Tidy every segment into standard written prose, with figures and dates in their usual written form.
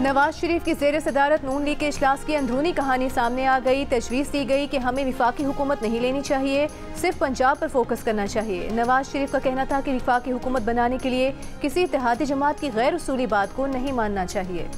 नवाज शरीफ की ज़ेर सदारत नून लीग के इजलास की अंदरूनी कहानी सामने आ गई। तजवीज़ दी गई कि हमें विफाकी हुकूमत नहीं लेनी चाहिए, सिर्फ पंजाब पर फोकस करना चाहिए। नवाज शरीफ का कहना था कि विफाकी हुकूमत बनाने के लिए किसी इत्तेहादी जमात की गैर उसूली बात को नहीं मानना चाहिए।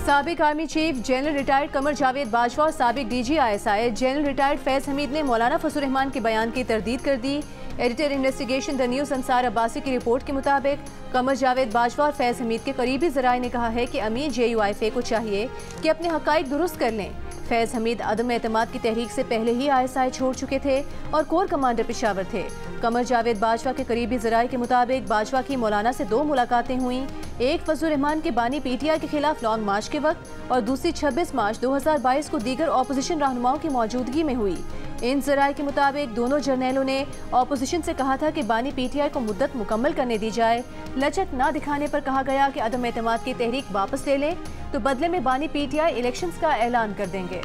साबिक army chief general retired Qamar Javed Bajwa और साबिक DG ISI general retired Faiz Hameed ने मौलाना फजल रहमान के बयान की तरदीद कर दी। Editor investigation the News Ansar Abbasi की रिपोर्ट के मुताबिक कमर जावेद बाजवा और फैज़ हमीद के करीबी ज़राए ने कहा है कि अमीर JUIFA को चाहिए कि अपने हक़ाइक़ दुरुस्त कर लें। फैज़ हमीद अदम एतमाद की तहरीक से पहले ही ISI छोड़ चुके थे और कोर कमांडर पेशावर थे। कमर जावेद बाजवा के करीबी ज़राए के मुताबिक बाजवा की मौलाना से 2 मुलाकातें हुई, एक फजल रहमान के बानी PTI के खिलाफ लॉन्ग मार्च के वक्त और दूसरी 26 मार्च 2022 को दीगर अपोजिशन रहनुमाओं की मौजूदगी में हुई। इन ज़राए के मुताबिक दोनों जर्नैलों ने अपोजिशन से कहा था कि बानी PTI को मुद्दत मुकम्मल करने दी जाए। लचक ना दिखाने पर कहा गया कि अदम एतमाद की तहरीक वापस ले लें तो बदले में बानी PTI इलेक्शंस का ऐलान कर देंगे।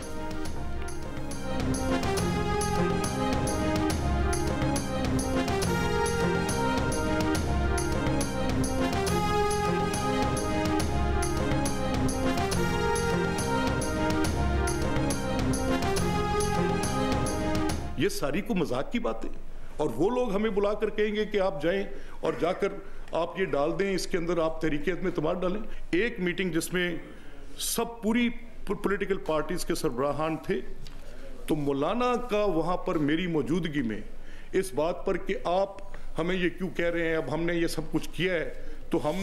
ये सारी को मजाक की बातें, और वो लोग हमें बुलाकर कहेंगे कि आप जाएं और जाकर आप ये डाल दें, इसके अंदर आप तहरीक में तमाम डालें। एक मीटिंग जिसमें सब पूरी पॉलिटिकल पार्टीज के सरबराहान थे, तो मौलाना का वहाँ पर मेरी मौजूदगी में इस बात पर कि आप हमें ये क्यों कह रहे हैं, अब हमने ये सब कुछ किया है तो हम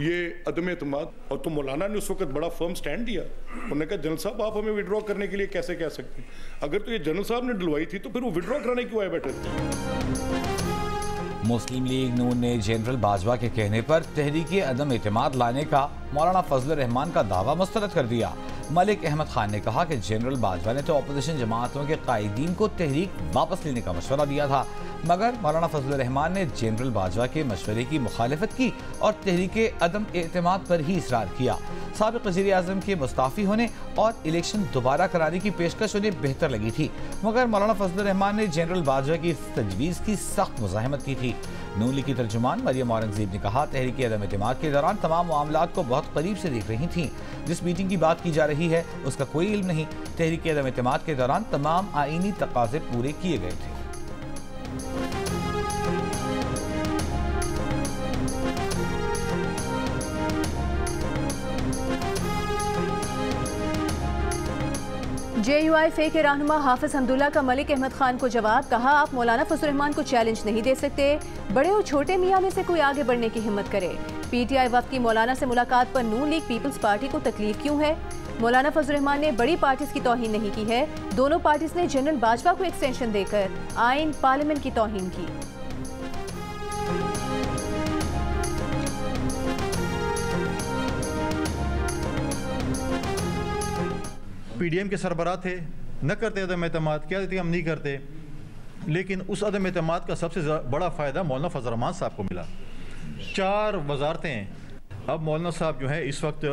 ये अदम एतमाद, और तो मौलाना ने उस वक्त बड़ा फर्म स्टैंड दिया। उन्होंने कहा जनरल साहब आप हमें विड्रॉ करने के लिए कैसे कह सकते हैं, अगर तो ये जनरल साहब ने डलवाई थी तो फिर वो विड्रॉ कराने क्यों आए बैठे थे। मुस्लिम लीग नून ने जनरल बाजवा के कहने पर तहरीक अदम एतमाद लाने का मौलाना फजल रहमान का दावा मुस्तरद कर दिया। मलिक अहमद खान ने कहा कि जनरल बाजवा ने तो अपोजिशन जमातों के कायदीन को तहरीक वापस लेने का मशवरा दिया था, मगर मौलाना फजल रहमान ने जनरल बाजवा के मशवरे की मुखालिफत की और तहरीक अदम एतमाद पर ही इसरार किया। साबिक वज़ीर आज़म के मुस्ताफ़ी होने और इलेक्शन दोबारा कराने की पेशकश उन्हें बेहतर लगी थी, मगर मौलाना फजल रहमान ने जनरल बाजवा की तजवीज़ की सख्त मुज़ाहमत की थी। नून लीग की तर्जुमान मरियम औरंगज़ेब ने कहा तहरीक अदम एतमाद के दौरान तमाम मामलात को बहुत करीब से देख रही थी। जिस मीटिंग की बात की जा रही है उसका कोई इल्म नहीं। तहरीक अदम एतमाद के दौरान तमाम आईनी तकाज़े पूरे किए गए थे। JUIFA के रहनुमा हाफिज हमदुल्ला का मलिक अहमद खान को जवाब, कहा आप मौलाना फजल रहमान को चैलेंज नहीं दे सकते, बड़े और छोटे मियाँ में से कोई आगे बढ़ने की हिम्मत करे। PTI वफ्द की मौलाना से मुलाकात पर नून लीग पीपल्स पार्टी को तकलीफ क्यों है। मौलाना फजल रहमान ने बड़ी पार्टीज की तौहीन नहीं की है, दोनों पार्टीज ने जनरल बाजवा को एक्सटेंशन देकर आइन पार्लियामेंट की तौहीन की। PDM के सरबराह थे, न करते अदम एतमाद, क्या देते हम नहीं करते, लेकिन उस अदम एतमाद का सबसे बड़ा फ़ायदा मौलाना फजल रहमान साहब को मिला। 4 वजारतें हैं। अब मौलाना साहब जो है इस वक्त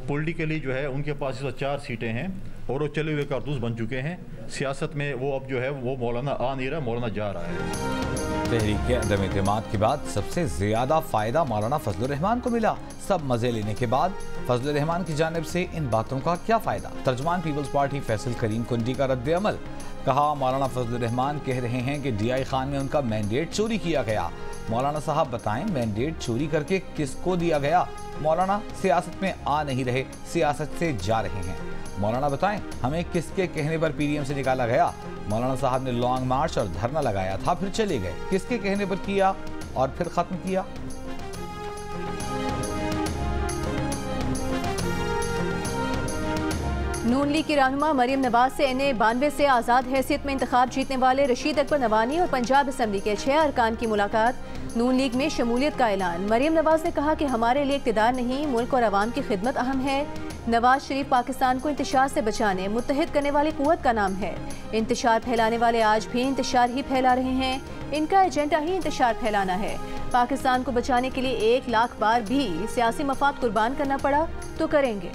पॉलिटिकली जो है उनके पास इस वक्त 4 सीटें हैं और वो चले हुए कारतूस बन चुके हैं। सियासत में वो अब जो है वो मौलाना आ नहीं रहा, मौलाना जा रहा है। तहरीक अदम एतमाद के बाद सबसे ज्यादा फायदा मौलाना फजल रहमान को मिला। सब मजे लेने के बाद फजल रहमान की जानिब से इन बातों का क्या फायदा। तर्जुमान पीपल्स पार्टी फैसल करीम कुंडी का रद्द अमल, कहा मौलाना फजल रहमान कह रहे हैं कि DI खान में उनका मैंडेट चोरी किया गया। मौलाना साहब बताएं मैंडेट चोरी करके किसको दिया गया। मौलाना सियासत में आ नहीं रहे, सियासत से जा रहे हैं। मौलाना बताएं हमें किसके कहने पर PDM से निकाला गया। मौलाना साहब ने लॉन्ग मार्च और धरना लगाया था, फिर चले गए, किसके कहने पर किया और फिर खत्म किया। नून लीग की रहनुमा मरियम नवाज से NA-92 से आज़ाद हैसियत में इंतखाब जीतने वाले रशीद अकबर नवानी और पंजाब असम्बली के 6 अरकान की मुलाकात। नून लीग में शमूलियत का ऐलान। मरियम नवाज ने कहा कि हमारे लिए इक़्तिदार नहीं, मुल्क और अवाम की खिदमत अहम है। नवाज शरीफ पाकिस्तान को इंतशार से बचाने, मुत्तहिद करने वाली कुव्वत का नाम है। इंतशार फैलाने वाले आज भी इंतशार ही फैला रहे हैं। इनका एजेंडा ही इंतशार फैलाना है। पाकिस्तान को बचाने के लिए 1 लाख बार भी सियासी मफाद कुर्बान करना पड़ा तो करेंगे।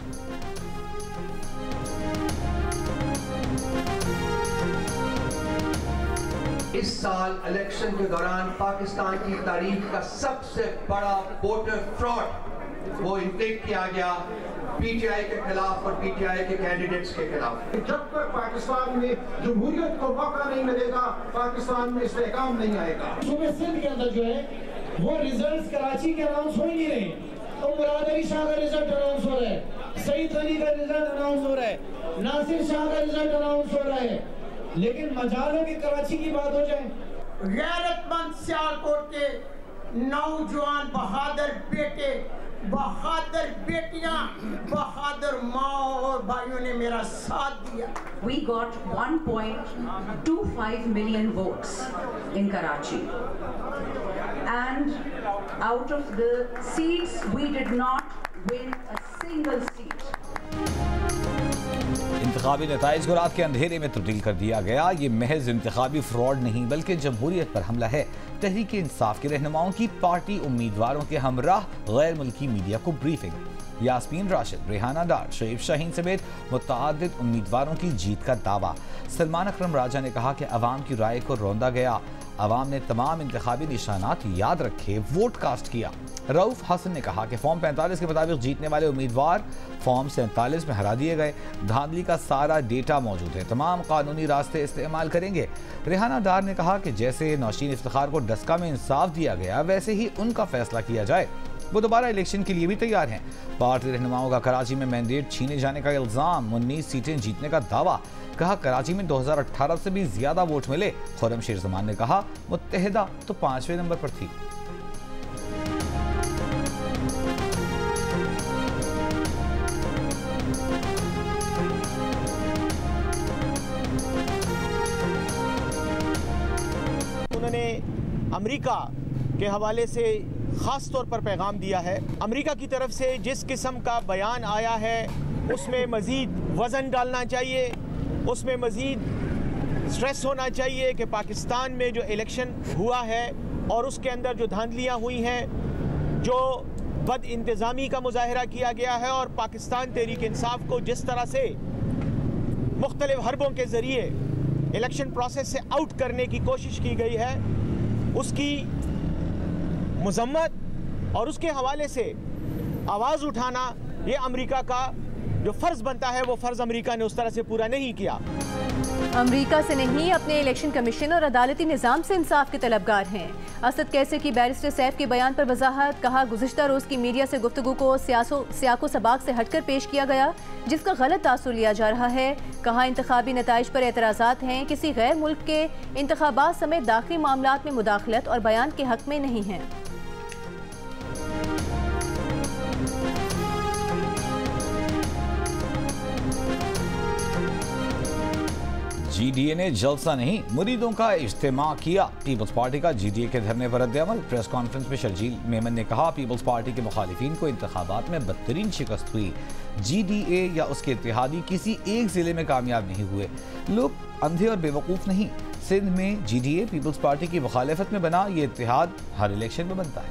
इस साल इलेक्शन के दौरान पाकिस्तान की तारीख का सबसे बड़ा वोटर फ्रॉड वो इंटेक किया गया पीटीआई के खिलाफ और पीटीआई के कैंडिडेट्स के खिलाफ। जब तक पाकिस्तान में जमहूरियत को मौका नहीं मिलेगा, पाकिस्तान में इस्तेहकाम नहीं आएगा। सूबे सिंध के अंदर जो है वो रिजल्ट्स कराची के अनाउंस हो ही नहीं रहे। तो मुराद अली शाह का रिजल्ट अनाउंस हो रहा है, सईद अली का रिजल्ट अनाउंस हो रहा है, नासिर शाह का रिजल्ट अनाउंस हो रहा है, लेकिन मजालों की कराची की बात हो जाए। गैरतमंद सियालकोट के नौजवान बहादुर बेटे, बहादुर बेटियां, बहादुर माँ और भाइयों ने मेरा साथ दिया। We got 1.25 million votes in Karachi, and out of the seats we did not win a single seat. इंतखाबी नताइज को रात के अंधेरे में तब्दील कर दिया गया। ये महज इंतखाबी फ्रॉड नहीं बल्कि जमहूरियत पर हमला है। तहरीक इंसाफ के रहनुमाओं की पार्टी उम्मीदवारों के हमराह गैर मुल्की मीडिया को ब्रीफिंग। यास्मीन राशिद, रेहाना डार, शरीफ शाहीन समेत मुतअद्दिद उम्मीदवारों की जीत का दावा। सलमान अकरम राजा ने कहा कि अवाम की राय को रौंदा गया, अवाम ने तमाम इंतखाबी निशानात याद रखे, वोट कास्ट किया। रऊफ हसन ने कहा कि फॉर्म 45 के मुताबिक जीतने वाले उम्मीदवार फॉर्म 47 में हरा दिए गए। धांधली का सारा डेटा मौजूद है, तमाम कानूनी रास्ते इस्तेमाल करेंगे। रेहाना डार ने कहा कि जैसे नौशीन इफ्तिखार को डस्का में इंसाफ दिया गया, वैसे ही उनका फैसला किया जाए। वो दोबारा इलेक्शन के लिए भी तैयार हैं। पार्टी रहनुमाओं का कराची में मैंडेट छीने जाने का इल्जाम, 19 सीटें जीतने का दावा। कहा कराची में 2018 से भी ज्यादा वोट मिले। खुर्रम शेर जमान ने कहा मुत्तहिदा तो 5वें नंबर पर थी। उन्होंने अमेरिका के हवाले से ख़ास तौर पर पैगाम दिया है। अमेरिका की तरफ से जिस किस्म का बयान आया है उसमें मज़ीद वज़न डालना चाहिए, उसमें मज़ीद स्ट्रेस होना चाहिए कि पाकिस्तान में जो इलेक्शन हुआ है और उसके अंदर जो धांधलियाँ हुई हैं, जो बद इंतज़ामी का मुजाहरा किया गया है और पाकिस्तान तहरीक इंसाफ को जिस तरह से मुख्तलिफ हरबों के ज़रिए इलेक्शन प्रोसेस से आउट करने की कोशिश की गई है, उसकी मज़म्मत और उसके हवाले से आवाज़ उठाना ये अमेरिका का जो फ़र्ज़ बनता है, वो फ़र्ज़ अमेरिका ने उस तरह से पूरा नहीं किया। अमेरिका से नहीं, अपने इलेक्शन कमीशन और अदालती निज़ाम से इंसाफ के तलबगार हैं। असद कैसर की बैरिस्टर सैफ के बयान पर वजाहत। कहा गुज़िश्ता रोज़ की मीडिया से गुफ्तगू को सियाको सबाक से हटकर पेश किया गया, जिसका गलत तासुर लिया जा रहा है। कहा इंतखाबी नताइज पर एतराज़ात हैं, किसी गैर मुल्क के इंतखाबात समेत दाखिली मामलात में मुदाखलत और बयान के हक में नहीं है। जीडीए ने जलसा नहीं, मुरीदों का इज्तिमा किया। पीपल्स पार्टी का जीडीए के धरने पर रद्द-ए-अमल। प्रेस कॉन्फ्रेंस में शर्जील मेमन ने कहा पीपल्स पार्टी के मुखालिफिन को इंतखाबात में बदतरीन शिकस्त हुई। जीडीए या उसके इत्तेहादी किसी एक जिले में कामयाब नहीं हुए। लोग अंधे और बेवकूफ़ नहीं। सिंध में जीडीए पीपल्स पार्टी की मुखालिफत में बना, ये इत्तेहाद हर इलेक्शन में बनता है।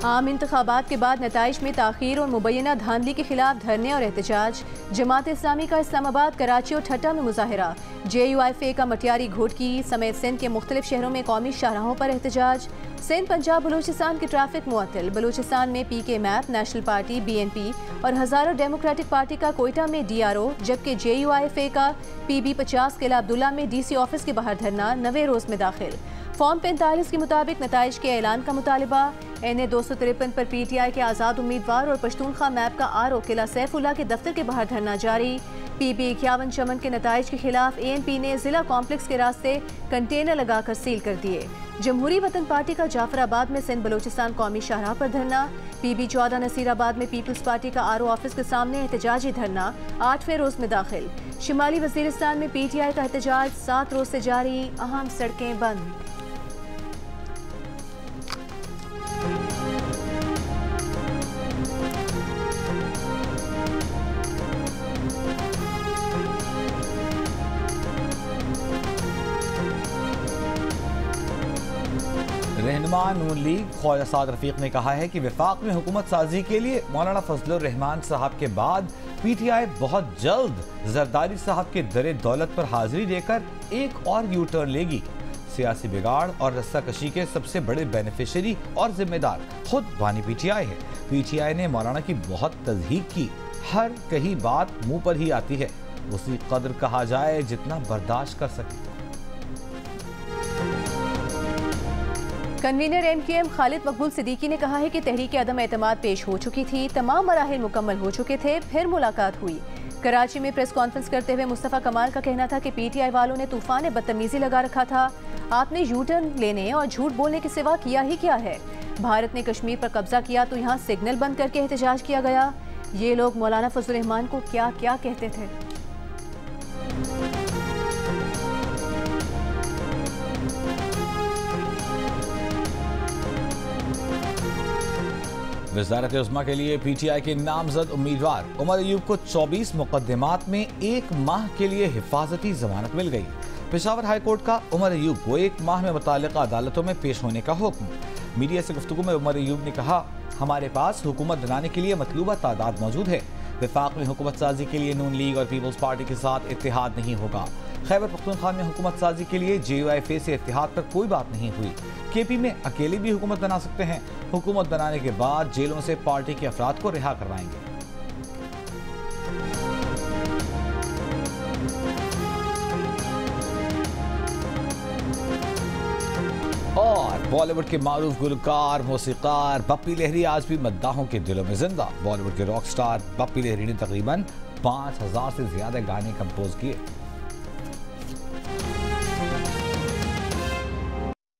आम इंतखाबात के बाद नताइज में ताख़ीर और मुबैना धांधली के खिलाफ धरने और एहतजाज। जमात इस्लामी का इस्लामाबाद, कराची और ठट्टा में मुजाहरा। JUIFA का मटियारी घोटकी समेत सिंध के मुख्तलिफ शहरों में कौमी शाहराहों पर एहतजाज। सिंध पंजाब बलूचिस्तान की ट्रैफिक मुअत्तल। बलूचिस्तान में PK map, national party BNP और हज़ारों डेमोक्रेटिक पार्टी का कोयटा में DRO, जबकि JUIFA का PB50 किला अब्दुल्ला में DC ऑफिस के बाहर धरना 9वें रोज़ में दाखिल। फॉर्म 45 के मुताबिक नताइज के ऐलान का मुतालबा। NA 253 पर PTI के आज़ाद उम्मीदवार और पश्तूनख्वा मैप का RO किला सैफुल्ला के दफ्तर के बाहर धरना जारी। PB51 चमन के नताइज के खिलाफ ANP ने जिला कॉम्प्लेक्स के रास्ते कंटेनर लगाकर सील कर दिए। जमहूरी वतन पार्टी का जाफराबाद में सिंध बलूचिस्तान कौमी शाहराह पर धरना। PB14 नसीराबाद में पीपल्स पार्टी का RO ऑफिस के सामने एहतजाजी धरना 8वें रोज में दाखिल। शिमाली वजीरिस्तान में PTI का एहतजाज 7 रोज से जारी, अहम सड़कें बंद। रहनुमा नून लीग ख्वाजा साद रफीक ने कहा है कि वफाक में हुकूमत साजी के लिए मौलाना फजलुर रहमान साहब के बाद पीटीआई बहुत जल्द जरदारी साहब के दरे दौलत पर हाजिरी देकर एक और यू टर्न लेगी। सियासी बिगाड़ और रस्साकशी के सबसे बड़े बेनिफिशियरी और जिम्मेदार खुद बानी पीटीआई है। पीटीआई ने मौलाना की बहुत तज़हीक की, हर कही बात मुंह पर ही आती है, उसी कदर कहा जाए जितना बर्दाश्त कर सके। कन्वीनर एमक्यूएम खालिद मकबूल सिद्दीकी ने कहा है कि तहरीक अदम एतमाद पेश हो चुकी थी, तमाम मराहिल मुकम्मल हो चुके थे, फिर मुलाकात हुई। कराची में प्रेस कॉन्फ्रेंस करते हुए मुस्तफ़ा कमाल का कहना था कि पीटीआई वालों ने तूफान बदतमीजी लगा रखा था। आपने यू टर्न लेने और झूठ बोलने के सिवा किया ही क्या है। भारत ने कश्मीर पर कब्जा किया तो यहाँ सिग्नल बंद करके एहतजाज किया गया। ये लोग मौलाना फजल रहमान को क्या क्या कहते थे। वज़ारत उज़्मा के लिए पीटीआई के नामजद उम्मीदवार उमर अयूब को 24 मुकदमात में 1 माह के लिए हिफाजती जमानत मिल गई। पेशावर हाई कोर्ट का उमर अयूब को 1 माह में मुताल्लिका अदालतों में पेश होने का हुक्म। मीडिया से गुफ्तगू में उमर अयूब ने कहा, हमारे पास हुकूमत बनाने के लिए मतलूबा तादाद मौजूद है। वफाक में हुकूमत साजी के लिए नून लीग और पीपल्स पार्टी के साथ इत्तेहाद नहीं होगा। खैबर पख्तूनख्वा में हुकूमत साजी के लिए JUIF से इत्तेहाद पर कोई बात नहीं हुई। KP में अकेले भी हुकूमत बना सकते हैं। हुकूमत बनाने के बाद जेलों से पार्टी के अफराद को रिहा करवाएंगे। और बॉलीवुड के मारूफ गुलकार मौसीकार बप्पी लहरी आज भी मद्दाहों के दिलों में जिंदा। बॉलीवुड के रॉक स्टार बप्पी लहरी ने तकरीबन 5000 से ज्यादा गाने कंपोज किए।